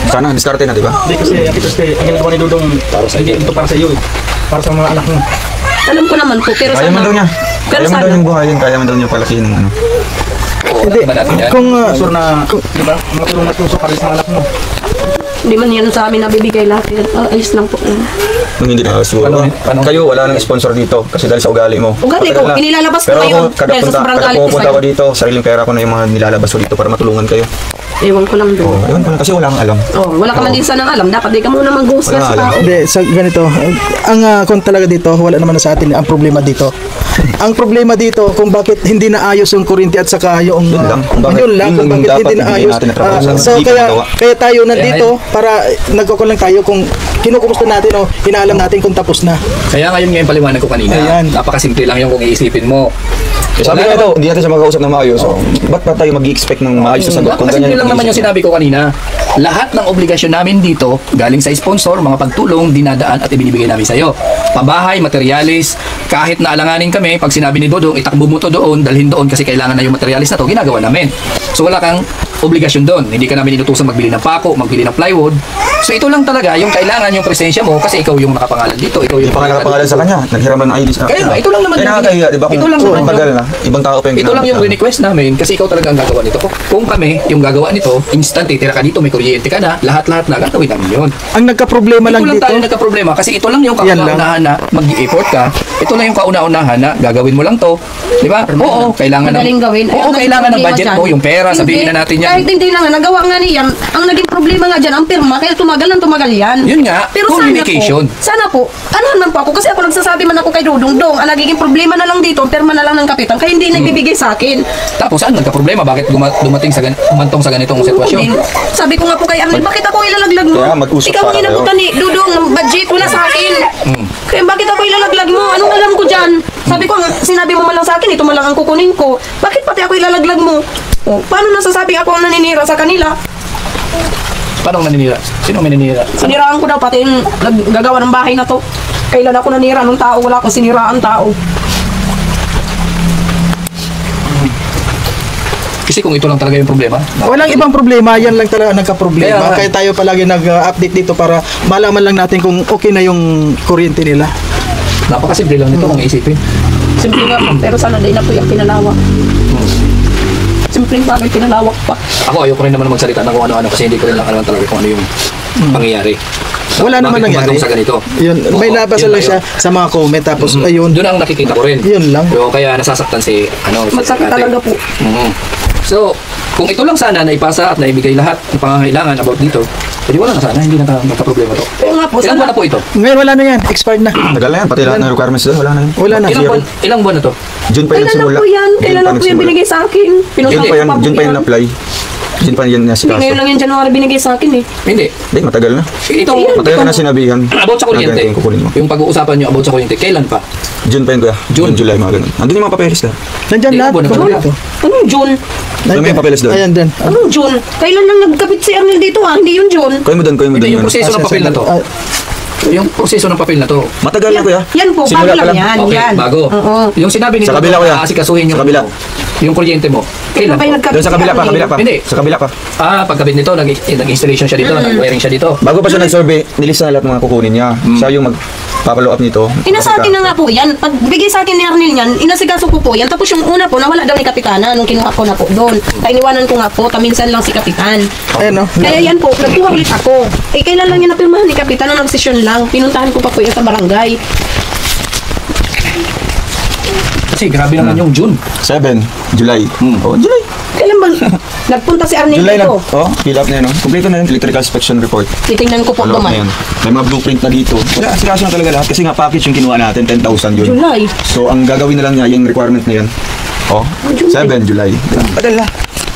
Speaker 3: Sana, diskarte na, di ba?
Speaker 8: Hindi kasi ang ginagawa ni Dudong hindi ito para sa iyo eh. Para sa mga anak mo.
Speaker 2: Alam ko naman po, pero
Speaker 3: Kaya man daw niya.
Speaker 2: Pero
Speaker 3: Kaya man daw
Speaker 2: sana,
Speaker 3: niyang buhayin, kaya man daw niya palakihin ng ano.
Speaker 7: Oo,
Speaker 6: Hindi.
Speaker 7: alam ba natin yan?
Speaker 6: Kung
Speaker 8: Sure na, di ba? Mga tulong na puso para sa mga anak mo.
Speaker 2: Hindi man yan sa amin nabibigay lahat yan. Ayos lang po.
Speaker 1: Nung hindi na siguro.
Speaker 7: Paano?
Speaker 1: Kayo, wala nang sponsor dito kasi dahil sa ugali mo.
Speaker 2: Ugali ko,
Speaker 1: Matagal na.
Speaker 2: inilalabas ko
Speaker 1: Pero
Speaker 2: ngayon.
Speaker 1: ako,
Speaker 2: Dahil sa sobrang galit ko
Speaker 1: pupunta
Speaker 2: sa'yo.
Speaker 1: ko dito, sariling pera ko na yung mga nilalabas ko dito para matulungan kayo.
Speaker 2: Ewan ko lang doon.
Speaker 1: Oh, ewan ko lang kasi wala kang alam.
Speaker 2: Oh, wala ka man din sanang alam. Dapat di ka muna mag-guhusga
Speaker 1: Wala
Speaker 2: sa
Speaker 1: alam.
Speaker 2: tao.
Speaker 6: Hindi, sa ganito, ang kung talaga dito, wala naman na sa atin ang problema dito. Ang problema dito kung bakit hindi naayos yung kuryente at saka yung
Speaker 1: Yun lang. Kung bakit-
Speaker 6: yun lang
Speaker 1: yun
Speaker 6: kung
Speaker 1: lang
Speaker 6: bakit
Speaker 1: dapat
Speaker 6: hindi
Speaker 1: hindi
Speaker 6: naayos.
Speaker 1: natin natrabaho sa
Speaker 6: So
Speaker 1: hindi
Speaker 6: kaya
Speaker 1: magawa.
Speaker 6: kaya tayo nandito para nagkukulang tayo kung kinukumusta natin o inaalam natin kung tapos na.
Speaker 7: Kaya ngayon paliwanag ko kanina.
Speaker 6: Ayan.
Speaker 7: Napakasimple lang yung kung iisipin mo.
Speaker 1: Eh, sabi ko ito, hindi natin siya mag-uusap ng maayos. So, ba't pa tayo mag-expect ng maayos na sagot? Kung
Speaker 7: Napakasimple
Speaker 1: ganyan
Speaker 7: lang naman yung
Speaker 1: pag-iisip?
Speaker 7: sinabi ko kanina. Lahat ng obligasyon namin dito, galing sa sponsor, mga pagtulong, dinadaan at ibinibigay namin sa iyo. Pabahay, materialis, kahit na alanganin kami, pag sinabi ni Dodong, itakbo mo to doon, dalhin doon kasi kailangan na yung materialis na to, ginagawa namin. So wala kang obligasyon doon. Hindi ka namin inutusan magbili ng pako, magbili ng plywood. So ito lang talaga, yung kailangan yung presensya mo kasi ikaw yung nakapangalan dito. Ikaw
Speaker 1: Hindi
Speaker 7: yung
Speaker 1: pa nga nakapangalan sa kanya. Naghiraman ng ID sa
Speaker 7: Kaya nga, ito lang naman
Speaker 1: Kaya
Speaker 7: yung-
Speaker 1: nakakahiya, di ba?
Speaker 7: ito
Speaker 1: Kung
Speaker 7: lang naman
Speaker 1: matagal
Speaker 7: yung-
Speaker 1: na, ibang tao pa yung
Speaker 7: Ito lang yung
Speaker 1: ginagawa.
Speaker 7: request namin kasi ikaw talaga ang gagawa nito. Kung kami yung gagawa nito, instant titira ka dito, may kuryente ka na, lahat-lahat na gagawin namin yun.
Speaker 6: Ang nagka-problema
Speaker 7: Ito
Speaker 6: lang
Speaker 7: lang
Speaker 6: dito.
Speaker 7: tayo nagka-problema kasi ito lang yung
Speaker 6: Yan lang.
Speaker 7: kauna-unahan na mag-i-effort ka. Ito lang yung kauna-unahan na gagawin mo lang to. Di ba? Oo, kailangan
Speaker 2: Madaling gawin.
Speaker 7: Oo,
Speaker 2: Ang
Speaker 7: kailangan ng
Speaker 2: problema
Speaker 7: budget
Speaker 2: dyan,
Speaker 7: mo, yung pera, sabihin
Speaker 2: hindi,
Speaker 7: na natin yan.
Speaker 2: Kahit hindi na nga, nagawa nga niyan. Ang naging problema nga dyan, ang pirma, kaya tumagal ng tumagal yan.
Speaker 7: Yun nga, communication.
Speaker 2: Sana po, anahan man po ako, kasi ako nagsasabi man ako kay Dudong Dong, ang nagiging problema na lang dito, ang pirma na lang ng kapitan, kaya hindi nagbibigay sa akin.
Speaker 7: Tapos saan nagka-problema? Bakit dumating sa humantong sa ganitong sitwasyon?
Speaker 2: Hindi. Sabi ko nga po kay Arnel, bakit ako ilalaglag mo?
Speaker 1: Kaya mag-usap
Speaker 2: Ikaw ang
Speaker 1: sana
Speaker 2: inabutan
Speaker 1: kayo.
Speaker 2: ni Dudong ng budget, wala sa akin. Kaya bakit ako ilalaglag mo? Anong alam ko dyan? Sabi ko, sinabi mo man lang sa akin, ito man lang ang kukunin ko. Bakit pati ako ilalaglag mo? Oh, paano nasasabing ako ang naninira sa kanila?
Speaker 7: Paano naninira? Sino may naninira?
Speaker 2: Siniraan ko daw pati yung naggagawa ng bahay na to. Kailan ako nanira ng tao, wala akong siniraan tao.
Speaker 7: Kasi kung ito lang talaga yung problema.
Speaker 6: Walang ibang problema, yan lang talaga nagka-problema.
Speaker 7: Kaya-
Speaker 6: Kaya tayo palagi nag-update dito para malaman lang natin kung okay na yung kuryente nila.
Speaker 7: Napakasimple lang nito kung isipin.
Speaker 2: Simple nga po, pero sana din na po yung pinalawak. Simpleng bagay, pinalawak pa.
Speaker 7: Ako ayoko rin naman magsalita ng kung ano-ano kasi hindi ko rin lang alam talaga kung ano yung pangyayari.
Speaker 6: Wala naman
Speaker 7: Bakit
Speaker 6: nangyari.
Speaker 7: sa ganito?
Speaker 6: Yun, may
Speaker 7: Oo,
Speaker 6: nabasa
Speaker 7: yun
Speaker 6: lang
Speaker 7: na
Speaker 6: siya sa mga comment tapos ayun.
Speaker 7: Doon ang nakikita ko rin.
Speaker 6: Yun lang.
Speaker 7: So, kaya nasasaktan si
Speaker 2: Masakit
Speaker 7: ate.
Speaker 2: talaga po.
Speaker 7: So, kung ito lang sana na ipasa at naibigay lahat ng pangangailangan about dito, pwede wala na sana, hindi na magka-problema to.
Speaker 2: Kaya nga po,
Speaker 7: Ilang buwan
Speaker 2: sana.
Speaker 7: na po ito?
Speaker 6: Ngayon wala na yan, expired na.
Speaker 1: Tagal na yan, pati lahat ng requirements doon, wala na yan.
Speaker 6: Wala na.
Speaker 7: Ilang buwan na to?
Speaker 1: June pa yung
Speaker 2: Kailan lang
Speaker 1: nagsimula.
Speaker 2: po yan? Kailan
Speaker 1: June pa
Speaker 2: lang po yan
Speaker 1: nagsimula.
Speaker 2: binigay sa akin?
Speaker 1: June pa yan,
Speaker 2: po
Speaker 1: June pa yan
Speaker 2: yan.
Speaker 1: apply. June pa yan nasa
Speaker 2: Hindi,
Speaker 1: kaso.
Speaker 2: ngayon lang yan January binigay sa akin eh.
Speaker 7: Hindi.
Speaker 1: Hindi, matagal na.
Speaker 7: Ito,
Speaker 1: Matagal ka na sinabihan.
Speaker 7: about sa kuryente,
Speaker 1: Na ganito yung kukunin mo.
Speaker 7: yung pag-uusapan nyo about sa kuryente, kailan pa?
Speaker 1: June pa yun kuya.
Speaker 7: June.
Speaker 1: July, mga ganun. Andun yung mga papeles na.
Speaker 6: Nandyan
Speaker 7: Hindi,
Speaker 6: lahat.
Speaker 7: buwan na talaga.
Speaker 6: Kompleto.
Speaker 2: Anong June?
Speaker 1: Ano yung papeles doon?
Speaker 6: Ayan din.
Speaker 2: Anong June? Kailan lang nagkapit si Arnel dito ah? Hindi yun June.
Speaker 1: Kuya mo doon, kuya mo
Speaker 7: Hindi,
Speaker 1: doon.
Speaker 7: yung
Speaker 1: ano.
Speaker 7: proseso ng papel na to. Yung proseso ng papel na to.
Speaker 1: Matagal na kuya.
Speaker 2: Yan po,
Speaker 1: Simula
Speaker 2: bago
Speaker 1: pa
Speaker 2: lang yan.
Speaker 7: Okay,
Speaker 2: Yan.
Speaker 7: bago.
Speaker 2: Oo.
Speaker 7: Yung sinabi nito,
Speaker 1: Sa kabila, kuya.
Speaker 7: aasikasuhin yung,
Speaker 1: Sa kabila.
Speaker 7: yung kuryente mo. Kailan
Speaker 2: Kailan kayo
Speaker 7: po?
Speaker 2: nagkapit
Speaker 1: Doon sa kabila
Speaker 2: si
Speaker 1: pa,
Speaker 2: Arnel?
Speaker 1: kabila pa.
Speaker 7: Hindi.
Speaker 1: Sa kabila pa.
Speaker 7: Pagkabit nito, nag-installation siya dito, nag-wiring siya dito.
Speaker 1: Bago pa siya nag-survey, nilista na lahat ng mga kukunin niya. Siya yung mag-follow up nito.
Speaker 2: Inasa akin na nga po yan. Pag bigay sa akin ni Arnel yan, inasikaso ko po yan. Tapos yung una po, nawala daw ni Kapitana nung kinuha ko na po doon. Kaya iniwanan ko nga po, taminsan lang si Kapitan.
Speaker 6: Ayan o.
Speaker 2: Kaya yan po, nagkuha ulit ako. Eh, kailan lang yan napirmahan ni Kapitan nung nagsesyon lang. Pinuntahan ko pa po yan sa barangay.
Speaker 7: Kasi grabe naman yung June.
Speaker 1: 7, July. Oh, July.
Speaker 2: Kailan ba nagpunta si Arnel
Speaker 1: July lang.
Speaker 2: dito?
Speaker 1: Oh, fill up na yun. Oh. Kompleto na yun. Electrical inspection report.
Speaker 2: Titingnan ko po
Speaker 1: Follow up na
Speaker 2: duman.
Speaker 1: yun. May mga blueprint na dito. Wala, asikaso na talaga lahat. Kasi nga package yung kinuha natin, 10,000 yun.
Speaker 2: July.
Speaker 1: So, ang gagawin na lang niya, yung requirement na yun. Oh, 7 July. Tagal na.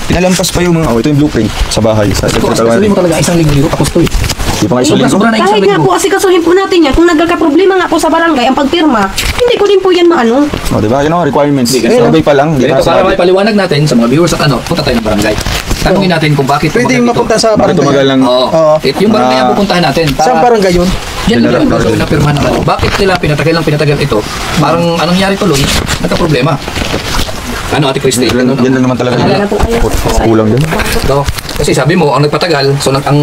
Speaker 1: Pinalampas pa yung mga, ito yung blueprint sa bahay. Sa
Speaker 7: Ito,
Speaker 1: electrical
Speaker 7: sabihin mo
Speaker 1: wiring.
Speaker 7: talaga isang linggo dito, tapos to eh.
Speaker 1: Di pa nga isang linggo.
Speaker 7: Sobra na isang
Speaker 2: Kahit nga
Speaker 7: linggo.
Speaker 2: po, asikasuhin po natin yan. Kung nagkakaproblema nga po sa barangay, ang pagpirma, hindi ko din po yan maano.
Speaker 1: Oh, di ba? Yun ang requirements.
Speaker 7: Hindi, ganito.
Speaker 1: Survey pa lang. Hindi
Speaker 7: Ganito,
Speaker 1: pa
Speaker 7: para
Speaker 1: sabi.
Speaker 7: may paliwanag natin sa mga viewers at punta tayo ng barangay. Tanungin natin kung bakit
Speaker 6: Pwede
Speaker 7: tumagal dito.
Speaker 6: mapunta sa
Speaker 1: Bakit
Speaker 6: barangay.
Speaker 1: tumagal lang?
Speaker 7: Oo.
Speaker 6: Oo.
Speaker 7: Yung barangay ang pupuntahan natin.
Speaker 6: Saan barangay yun?
Speaker 7: Yan lang yung gagawin na pirmahan naman. Bakit nila pinatagal ito? Parang anong nangyari tuloy? Nagka-problema. Ano, Ate Christy?
Speaker 1: Yan lang naman talaga. Kulang din.
Speaker 7: No? Kasi sabi mo, ang nagpatagal, so ang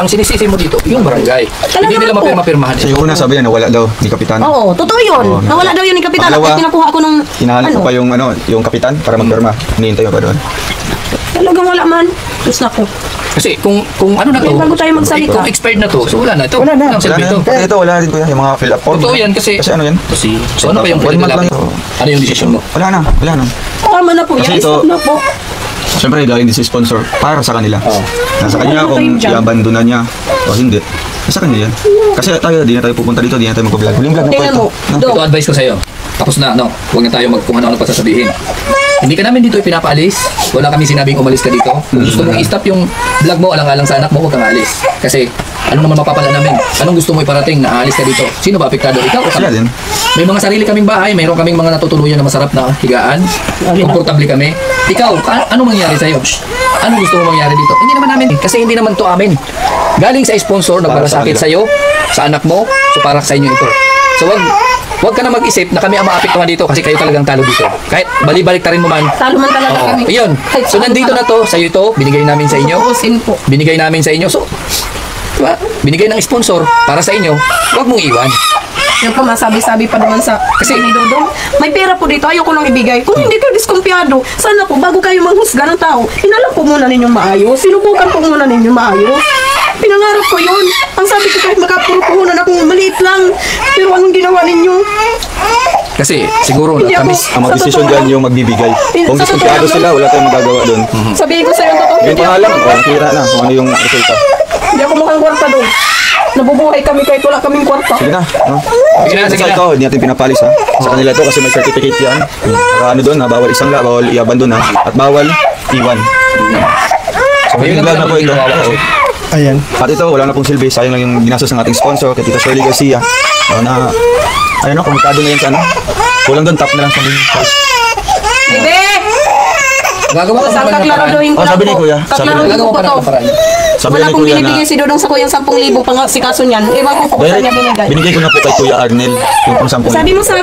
Speaker 7: sinisisi mo dito, yung barangay.
Speaker 2: Talaga
Speaker 7: Hindi nila
Speaker 2: po.
Speaker 7: mapirma-pirmahan.
Speaker 1: Sa una sabi niya, nawala daw ni Kapitan.
Speaker 2: Oo, totoo yun.
Speaker 1: Oo,
Speaker 2: Nawala daw yun ni Kapitan.
Speaker 1: Pangalawa,
Speaker 2: At pinakuha ko ng,
Speaker 1: Hinahanap ko pa yung, yung Kapitan para magpirma. Hinihintay ko pa doon.
Speaker 2: Talagang wala man. Tapos na ko.
Speaker 7: Kasi kung ano na to,
Speaker 2: Bago tayo magsalita.
Speaker 7: kung expired na to, so wala na ito.
Speaker 6: Wala na.
Speaker 7: Ang
Speaker 3: Wala
Speaker 7: silbi
Speaker 3: na
Speaker 7: ito.
Speaker 3: yan. Pati ito, wala rin kuya. Yung mga fill up form.
Speaker 7: Totoo yan kasi
Speaker 3: Kasi ano yan?
Speaker 7: So ano ba yung
Speaker 3: 1 month lang
Speaker 7: pinaglalapit?
Speaker 3: ito.
Speaker 7: Ano yung desisyon mo?
Speaker 3: Wala na, wala na.
Speaker 2: Tama na po
Speaker 3: Kasi
Speaker 2: yan.
Speaker 3: ito-
Speaker 2: Stop na po.
Speaker 3: Siyempre, galing din si sponsor para sa kanila. Nasa kanya kung i-abandona niya o hindi. Nasa kanya yan. Kasi tayo, di na tayo pupunta dito, di na tayo mag-vlog. Huling vlog na po
Speaker 2: Tingnan
Speaker 3: ito.
Speaker 2: mo.
Speaker 3: No?
Speaker 2: Do.
Speaker 7: Ito advice ko sa'yo. Tapos na, no? Huwag na tayo kung ano-ano pa sasabihin. Hindi ka namin dito ipinapaalis. Wala kami sinabing umalis ka dito. Kung gusto mong i-stop yung vlog mo, alang-alang sa anak mo, huwag kang aalis. Kasi, ano naman mapapala namin? Anong gusto mo iparating na aalis ka dito? Sino ba apektado? Ikaw o
Speaker 3: Sila
Speaker 7: kami?
Speaker 3: din.
Speaker 7: May mga sarili kaming bahay, mayroon kaming mga natutuluyan na masarap na higaan. Komportable kami. Ikaw, ano mangyari sa'yo? Ano gusto mo mangyari dito? Hindi naman namin. Kasi hindi naman to amin. Galing sa sponsor, nagpalasakit sa'yo, sa anak mo, so para sa inyo ito. So wag ka na mag-isip na kami ang maapektuhan dito kasi kayo talagang talo dito. Kahit bali-balik ta rin mo man.
Speaker 2: Talo man talaga
Speaker 7: Oo.
Speaker 2: kami.
Speaker 7: Ayun.
Speaker 2: Kahit
Speaker 7: So
Speaker 2: saan
Speaker 7: nandito
Speaker 2: pa.
Speaker 7: na to, sa'yo ito, binigay namin sa inyo.
Speaker 2: Tutuusin po.
Speaker 7: Binigay namin sa inyo. So, diba? Binigay ng sponsor para sa inyo. Huwag mong iwan.
Speaker 2: Yung po, masabi-sabi pa naman sa kasi ni Dodong, may pera po dito, ayoko nang ibigay. Kung hindi kayo diskumpiyado, sana po, bago kayo manghusga ng tao, inalam po muna ninyong maayos. Sinubukan po muna ninyong maayos. Pinangarap ko yun. Ang sabi ko kahit makapurupuhunan akong maliit lang. Pero anong ginawa ninyo?
Speaker 7: Kasi siguro
Speaker 2: Hindi
Speaker 7: kami
Speaker 2: ako-
Speaker 3: Ang mag-desisyon dyan yung magbibigay. Kung
Speaker 2: Sa
Speaker 3: diskumpiyado
Speaker 2: totoo
Speaker 3: sila, wala tayong magagawa doon.
Speaker 2: Sabihin ko sa'yo ang totoo.
Speaker 3: Ngayon pa nga lang, nakira na kung ano yung resulta.
Speaker 2: Hindi ako mukhang kwarta doon. Nabubuhay kami kahit wala kaming kwarta.
Speaker 3: Sige na, no?
Speaker 7: Sige na, sige
Speaker 3: Sa
Speaker 7: na.
Speaker 3: ito, hindi natin pinapalis ha. Sa kanila to kasi may certificate yan. Saka ano doon ha, bawal isang bawal i-abandon ha. At bawal iwan. So,
Speaker 7: Ayun
Speaker 3: yung
Speaker 7: lang
Speaker 3: vlog na po ito.
Speaker 7: naman
Speaker 3: Oo.
Speaker 6: Ayan.
Speaker 3: At ito, wala na pong silbi. Sayang lang yung ginastos ng ating sponsor, kay Tita Shirley Garcia. Na, ayun o, komentado na yan sa ano. Kulang doon, tap na lang sa main price.
Speaker 2: Bebe!
Speaker 7: Gagawa ko
Speaker 2: Saan
Speaker 7: naman ng paraan.
Speaker 2: kaklaruhin ko
Speaker 3: Oh,
Speaker 2: lang
Speaker 3: sabi ni
Speaker 2: po.
Speaker 3: Kuya, sabi ni-
Speaker 2: Kaklaruhin
Speaker 7: Gagawa
Speaker 2: ko
Speaker 7: pa
Speaker 2: po to.
Speaker 7: ng paraan.
Speaker 3: Sabi
Speaker 2: Wala
Speaker 3: ni
Speaker 2: pong
Speaker 3: Kuya na,
Speaker 2: binibigay si Dodong sa Kuyang 10,000 pang si kaso niyan. Ewan ko kung saan niya binigay.
Speaker 3: binigay ko na po kay Kuya Arnel. Yung pang 10.
Speaker 2: Sabi mo sa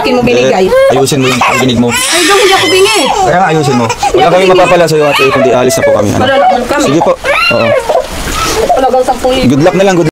Speaker 2: akin mo binigay.
Speaker 3: Ayusin mo yung pakikinig mo.
Speaker 2: Ay, Dong, hindi ako bingi.
Speaker 3: Kaya nga ayusin mo. Wala kami mapapala sa'yo ate, kundi alis na po kami. Ano?
Speaker 2: Malalaman kami.
Speaker 3: Sige po. Oo.
Speaker 2: Talagang 10,000.
Speaker 3: Good luck na lang. Good